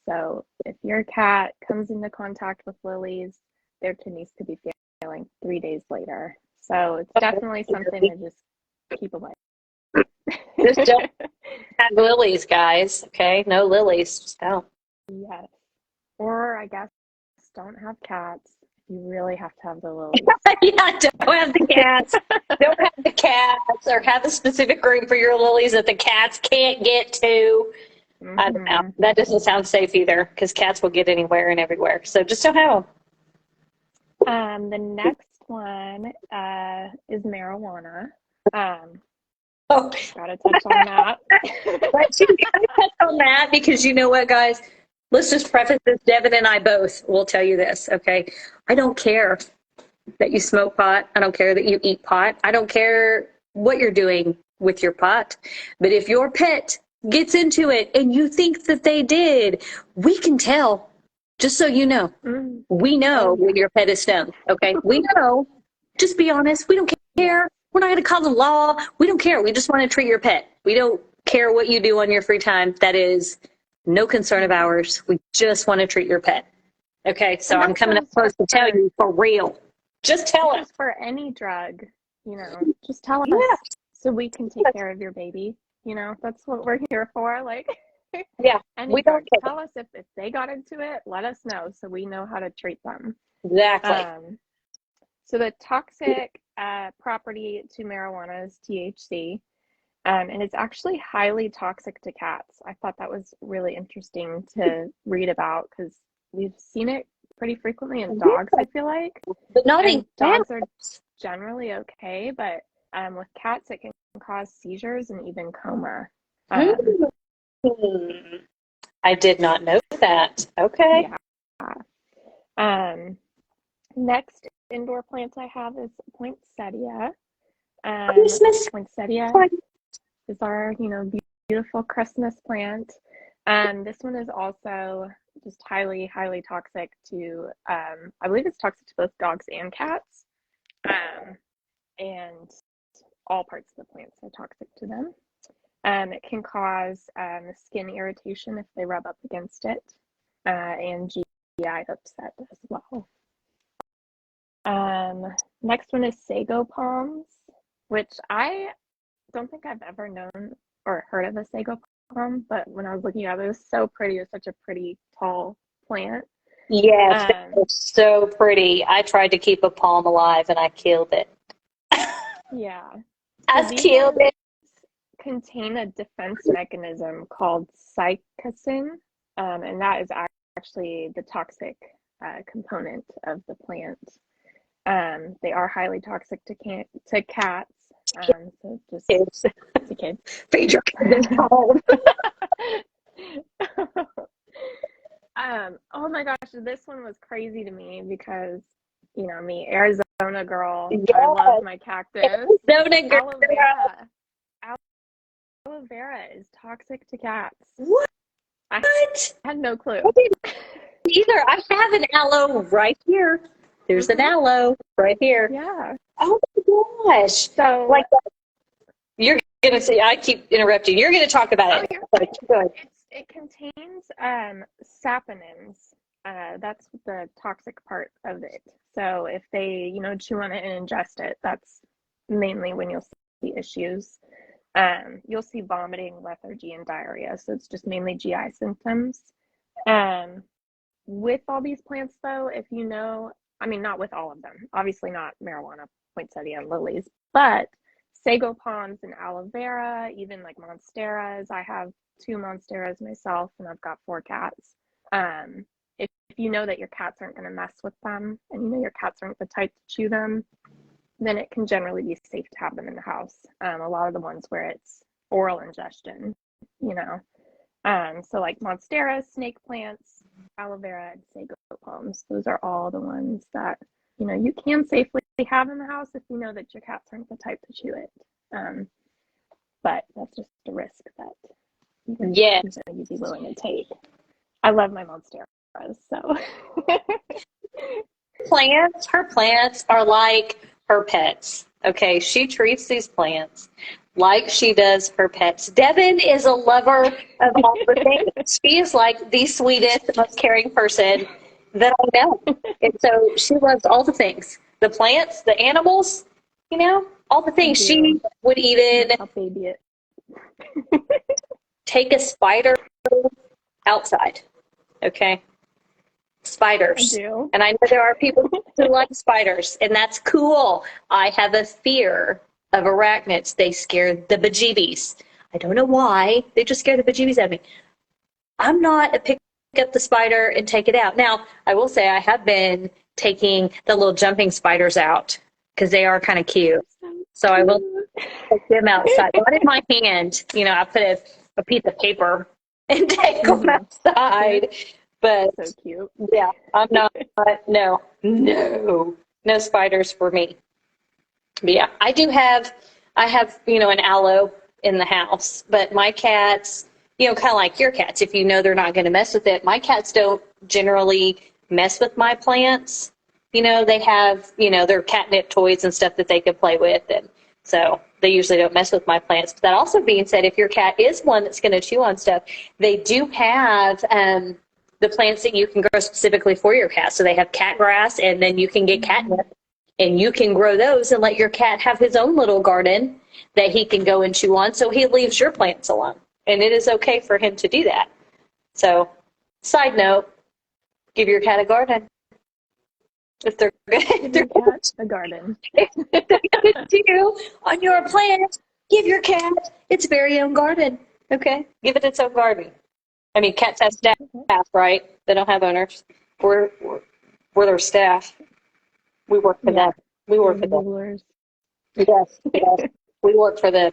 So if your cat comes into contact with lilies, their kidneys could be failing 3 days later. So it's definitely something to just keep away. Just don't have lilies, guys. Okay, no lilies. Just don't. Yes. Or I guess don't have cats. You really have to have the lilies. Yeah, don't have the cats. Don't have the cats, or have a specific room for your lilies that the cats can't get to. I don't know. That doesn't sound safe either, because cats will get anywhere and everywhere. So just don't have them. The next one is marijuana. Gotta touch on that. But you gotta touch on that, because you know what, guys? Let's just preface this. Devin and I both will tell you this, okay? I don't care that you smoke pot. I don't care that you eat pot. I don't care what you're doing with your pot. But if your pet gets into it and you think that they did, we can tell. Just so you know, we know when your pet is stoned. Okay, we know. Just be honest. We don't care. We're not going to call the law. We don't care. We just want to treat your pet. We don't care what you do on your free time. That is no concern of ours. We just want to treat your pet. Okay, so I'm coming up close to tell you for real. Just tell us. For any drug, just tell us so we can take care of your baby. That's what we're here for. Like, yeah, we don't tell us if they got into it. Let us know so we know how to treat them. Exactly. So the toxic property to marijuana is THC, and it's actually highly toxic to cats. I thought that was really interesting to read about because we've seen it pretty frequently in dogs, I feel like. But not in dogs are generally okay, but with cats, it can cause seizures and even coma. I did not know that. Okay. Yeah. Next indoor plant I have is poinsettia. Poinsettia is our, beautiful Christmas plant. This one is also just highly, highly toxic to, I believe it's toxic to both dogs and cats. And all parts of the plants are toxic to them. It can cause skin irritation if they rub up against it, and GI upset as well. Next one is sago palms, which I don't think I've ever known or heard of a sago palm, but when I was looking at it, it was so pretty. It was such a pretty tall plant. Yes, it was so pretty. I tried to keep a palm alive and I killed it. Yeah. I killed it. Contain a defense mechanism called psychocin, and that is actually the toxic component of the plant. They are highly toxic to cats. So just kids. To kids. Feed your kids home. Oh my gosh, this one was crazy to me because me, Arizona girl. Yes. I love my cactus. Arizona girl. Aloe vera is toxic to cats. What? I had no clue. I didn't either. I have an aloe right here. There's an aloe right here. Yeah. Oh my gosh. So like you're gonna say, I keep interrupting. You're gonna talk about it. It contains saponins. That's the toxic part of it. So if they, chew on it and ingest it, that's mainly when you'll see issues. You'll see vomiting, lethargy, and diarrhea. So it's just mainly GI symptoms. With all these plants, though, if not with all of them, obviously not marijuana, poinsettia, and lilies, but sago palms and aloe vera, even like monsteras. I have 2 monsteras myself, and I've got 4 cats. If you know that your cats aren't going to mess with them, and your cats aren't the type to chew them, then it can generally be safe to have them in the house. A lot of the ones where it's oral ingestion, so like monstera, snake plants, aloe vera, and sago palms. Those are all the ones that, you can safely have in the house if you know that your cats aren't the type to chew it. But that's just a risk that you'd be willing to take. I love my monsteras, so. Her plants are like her pets. Okay, she treats these plants like she does her pets. Devin is a lover of all the things. She is like the sweetest, most caring person that I know. And so she loves all the things. The plants, the animals, all the things. She would even take a spider outside. Okay? Spiders. And I know there are people who like spiders, and that's cool. I have a fear of arachnids. They scare the bejeebies. I don't know why. They just scare the bejeebies out of me. I'm not a pick up the spider and take it out. Now, I will say I have been taking the little jumping spiders out because they are kind of cute. So I will take them outside. Not in my hand. I put a piece of paper and take them outside. But so cute. Yeah, I'm not. No. No spiders for me. But yeah, I have, an aloe in the house, but my cats, kind of like your cats, if you know they're not going to mess with it, my cats don't generally mess with my plants. They have, their catnip toys and stuff that they can play with. And so they usually don't mess with my plants. But that also being said, if your cat is one that's going to chew on stuff, they do have, the plants that you can grow specifically for your cat. So they have cat grass, and then you can get catnip, and you can grow those and let your cat have his own little garden that he can go and chew on. So he leaves your plants alone, and it is okay for him to do that. So, side note, give your cat a garden. If they're good, Give your cat a garden. if they're good to you on your plant, give your cat its very own garden. Okay, give it its own garden. I mean, cats have staff, right? They don't have owners. We're their staff. We work for them. We work for them. Rulers. Yes, yes. We work for them.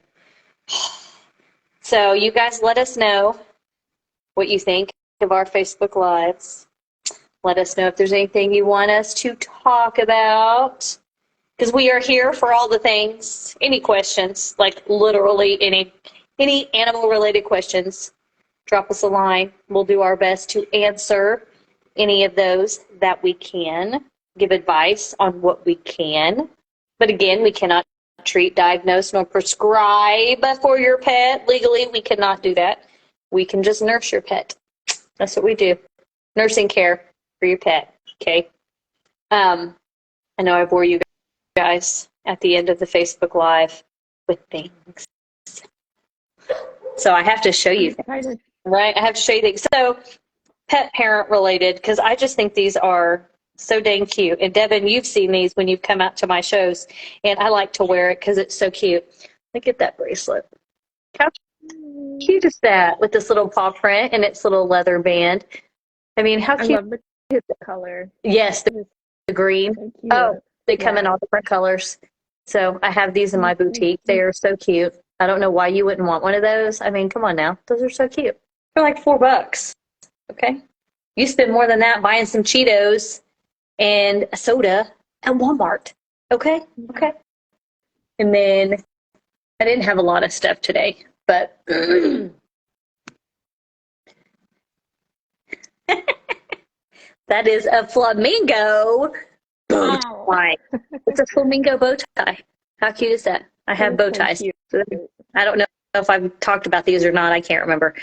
So you guys let us know what you think of our Facebook Lives. Let us know if there's anything you want us to talk about. Because we are here for all the things. Any questions, like literally any animal-related questions, drop us a line. We'll do our best to answer any of those that we can. Give advice on what we can. But again, we cannot treat, diagnose, nor prescribe for your pet. Legally, we cannot do that. We can just nurse your pet. That's what we do. Nursing care for your pet. Okay. I know I bore you guys at the end of the Facebook Live with things. So I have to show you things, right? I have to show you things. So pet parent related, because I just think these are so dang cute. And Devin, you've seen these when you've come out to my shows, and I like to wear it because it's so cute. Look at that bracelet. How cute is that with this little paw print and its little leather band? I mean, how cute. I love the color. Yes, the green. So they come in all different colors. So I have these in my boutique. They are so cute. I don't know why you wouldn't want one of those. I mean, come on now. Those are so cute. They're like $4. Okay. You spend more than that buying some Cheetos and a soda at Walmart. Okay. Okay. And then I didn't have a lot of stuff today, but that is a flamingo bow tie. It's a flamingo bow tie. How cute is that? I have bow ties. So I don't know if I've talked about these or not. I can't remember.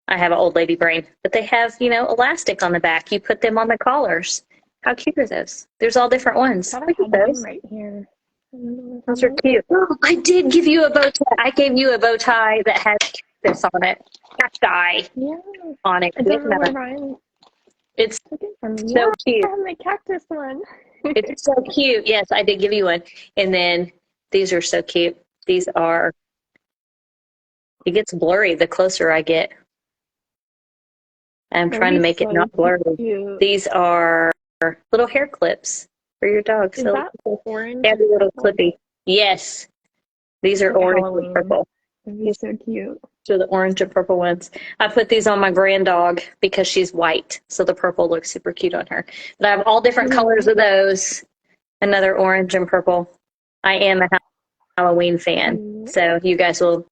I have an old lady brain. But they have, elastic on the back. You put them on the collars. How cute are those? There's all different ones. I have those right here. Those are cute. Oh, I did give you a bow tie. I gave you a bow tie that has this on it. Cacti on it. I don't know where mine. It's so cute. I have my cactus one. It's so cute. Yes, I did give you one. And then these are so cute. These are, it gets blurry the closer I get. I'm trying to make it not blurry. Cute. These are little hair clips for your dog. Is so that orange? They have a little clippy. Yes. These are orange Halloween. and purple. These are so cute. So the orange and purple ones. I put these on my grand dog because she's white. So the purple looks super cute on her. But I have all different colors of those. Another orange and purple. I am a Halloween fan. So you guys will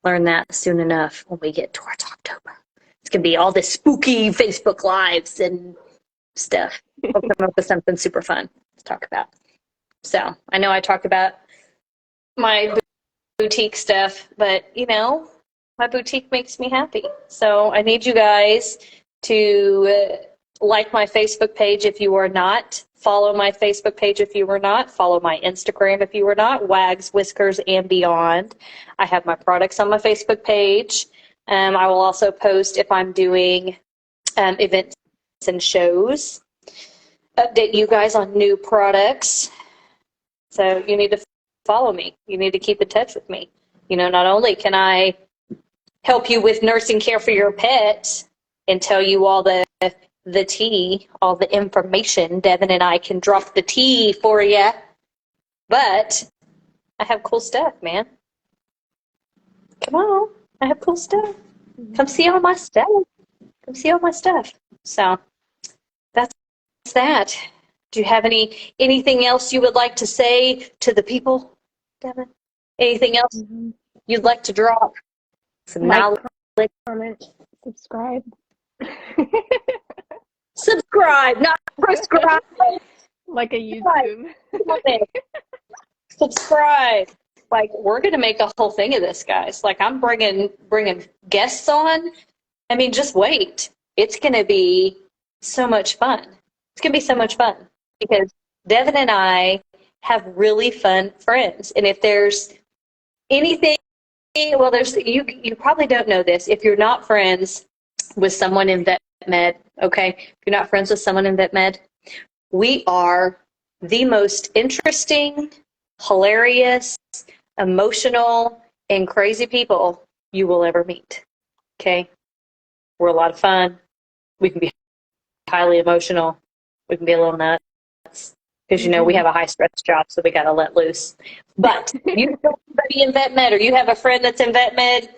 learn that soon enough when we get towards October. It's going to be all this spooky Facebook Lives and stuff. We'll come up with something super fun to talk about. So I know I talk about my boutique stuff, but my boutique makes me happy. So I need you guys to like my Facebook page if you are not, follow my Facebook page if you are not, follow my Instagram if you are not, Wags, Whiskers, and Beyond. I have my products on my Facebook page. I will also post if I'm doing events and shows, update you guys on new products. So you need to follow me. You need to keep in touch with me. Not only can I help you with nursing care for your pet and tell you all the tea, all the information. Devin and I can drop the tea for you. But I have cool stuff, man. Come on. I have cool stuff. Come see all my stuff. Come see all my stuff. So that's that. Do you have anything else you would like to say to the people, Devin? Anything else you'd like to drop? Some Like, knowledge. comment, subscribe. Subscribe, not prescribe. Like a YouTube. Subscribe. Like, we're gonna make a whole thing of this, guys. Like, I'm bringing guests on. I mean, just wait. It's gonna be so much fun. It's gonna be so much fun because Devin and I have really fun friends. And if there's anything, well, you probably don't know this. If you're not friends with someone in vet med, okay? If you're not friends with someone in vet med, we are the most interesting, hilarious, emotional, and crazy people you will ever meet. Okay? We're a lot of fun. We can be highly emotional. We can be a little nuts. Because, we have a high stress job, so we got to let loose. But you know somebody in vet med, or you have a friend that's in vet med,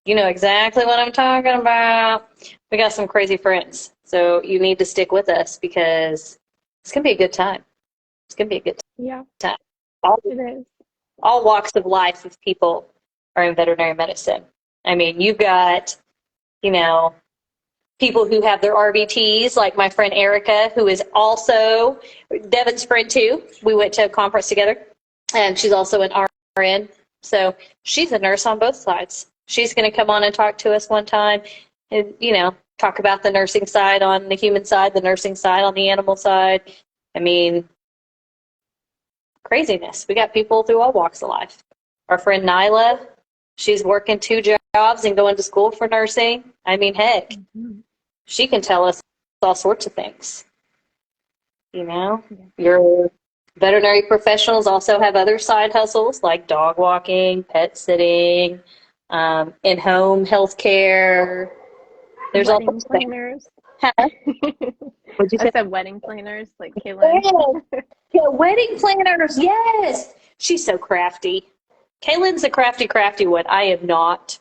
you know exactly what I'm talking about. We got some crazy friends. So you need to stick with us because it's going to be a good time. It's going to be a good time. It is. All walks of life of people are in veterinary medicine. I mean, you've got, people who have their RVTs, like my friend Erica, who is also Devin's friend too. We went to a conference together, and she's also an RN. So she's a nurse on both sides. She's going to come on and talk to us one time and, talk about the nursing side on the human side, the nursing side on the animal side. I mean, craziness. We got people through all walks of life. Our friend Nyla, she's working 2 jobs and going to school for nursing. I mean, heck, she can tell us all sorts of things. Your veterinary professionals also have other side hustles like dog walking, pet sitting, in-home health care. There's all wedding planners. What'd you say? I said wedding planners, like Kaylin. Yeah, wedding planners, yes. She's so crafty. Kaylin's a crafty one. I am not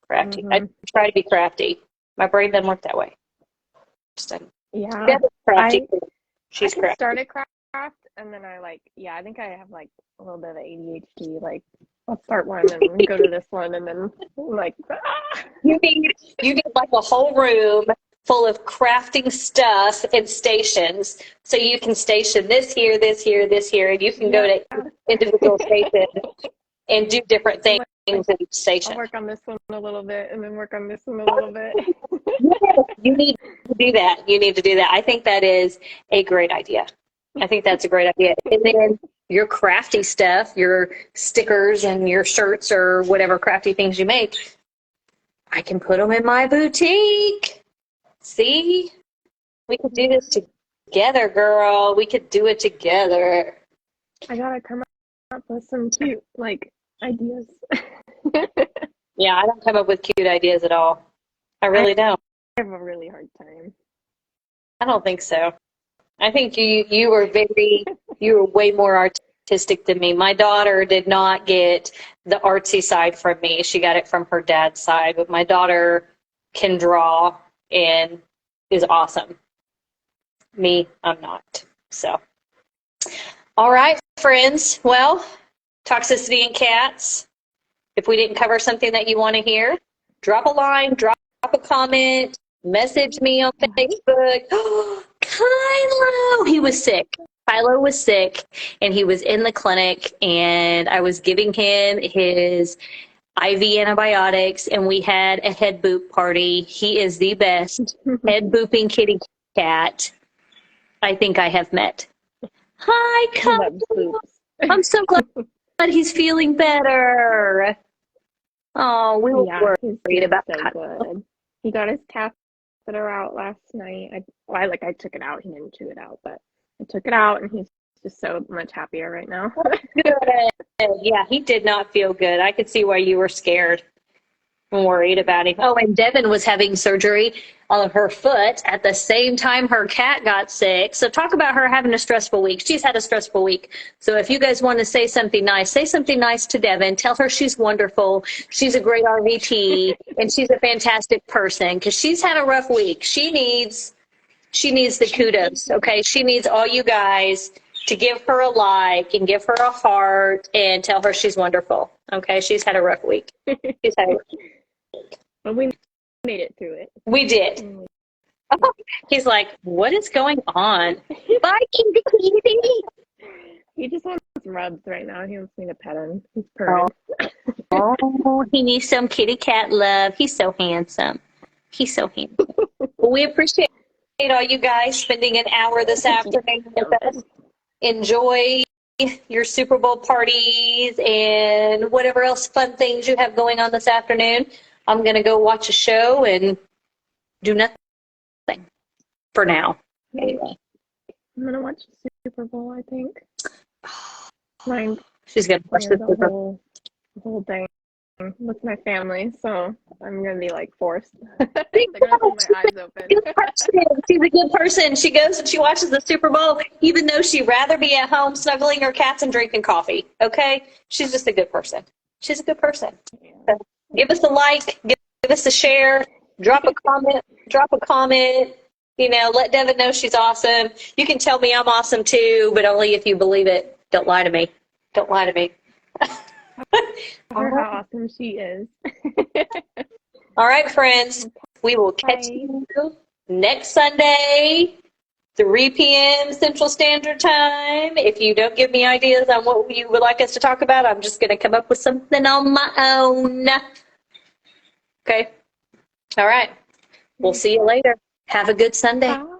crafty. I try to be crafty. My brain doesn't work that way. Yeah. Crafty. She's I crafty. started craft, and then I think I have like a little bit of ADHD. Like, I'll start one and go to this one, and then You need like a whole room full of crafting stuff and stations, so you can station this here, this here, this here, and you can go to individual stations and do different things in each station. I'll work on this one a little bit, and then work on this one a little bit. Yes, you need to do that. You need to do that. I think that is a great idea. I think that's a great idea. And then your crafty stuff, your stickers and your shirts or whatever crafty things you make, I can put them in my boutique. See? We could do this together, girl. We could do it together. I gotta come up with some cute, ideas. Yeah, I don't come up with cute ideas at all. I really don't. I have a really hard time. I don't think so. I think you were way more artistic than me. My daughter did not get the artsy side from me. She got it from her dad's side, but my daughter can draw and is awesome. Me, I'm not. So, all right, friends. Well, toxicity in cats. If we didn't cover something that you want to hear, drop a line, drop a comment, message me on Facebook. Kylo! He was sick. Kylo was sick, and he was in the clinic, and I was giving him his IV antibiotics, and we had a head boop party. He is the best head booping kitty cat I think I have met. Hi, Kylo! I'm so glad he's feeling better. Oh, we were worried about Kylo. Good. He got his catheter out last night. I took it out. He didn't chew it out, but I took it out, and he's just so much happier right now. Good. Yeah, he did not feel good. I could see why you were scared and worried about him. Oh, and Devin was having surgery on her foot at the same time her cat got sick. So talk about her having a stressful week. She's had a stressful week. So if you guys want to say something nice to Devin. Tell her she's wonderful. She's a great RVT, and she's a fantastic person because she's had a rough week. She needs She needs the kudos, okay? She needs all you guys to give her a like and give her a heart and tell her she's wonderful, okay? She's had a rough week. She's had a rough week. But we made it through it. We did. He's like, what is going on? Bye, kitty. He just wants rubs right now. He wants me to pet him. He's purring. Oh, he needs some kitty cat love. He's so handsome. He's so handsome. Well, we appreciate all you guys spending an hour this afternoon with us. Enjoy your Super Bowl parties and whatever else fun things you have going on this afternoon. I'm going to go watch a show and do nothing for now. Anyway. I'm gonna watch the Super Bowl, I think. Mine She's going to watch the Super Bowl. The whole thing with my family, so I'm gonna be like forced. They're gonna hold my eyes open. She's a good person. She goes and she watches the Super Bowl, even though she'd rather be at home snuggling her cats and drinking coffee. Okay? She's just a good person. She's a good person. So give us a like, give us a share, drop a comment. You know, let Devin know she's awesome. You can tell me I'm awesome too, but only if you believe it. Don't lie to me. Don't lie to me. Tell her how awesome she is. All right, friends. We will catch you next Sunday, 3 p.m. Central Standard Time. If you don't give me ideas on what you would like us to talk about, I'm just going to come up with something on my own. Okay? All right. We'll see you later. Have a good Sunday. Bye.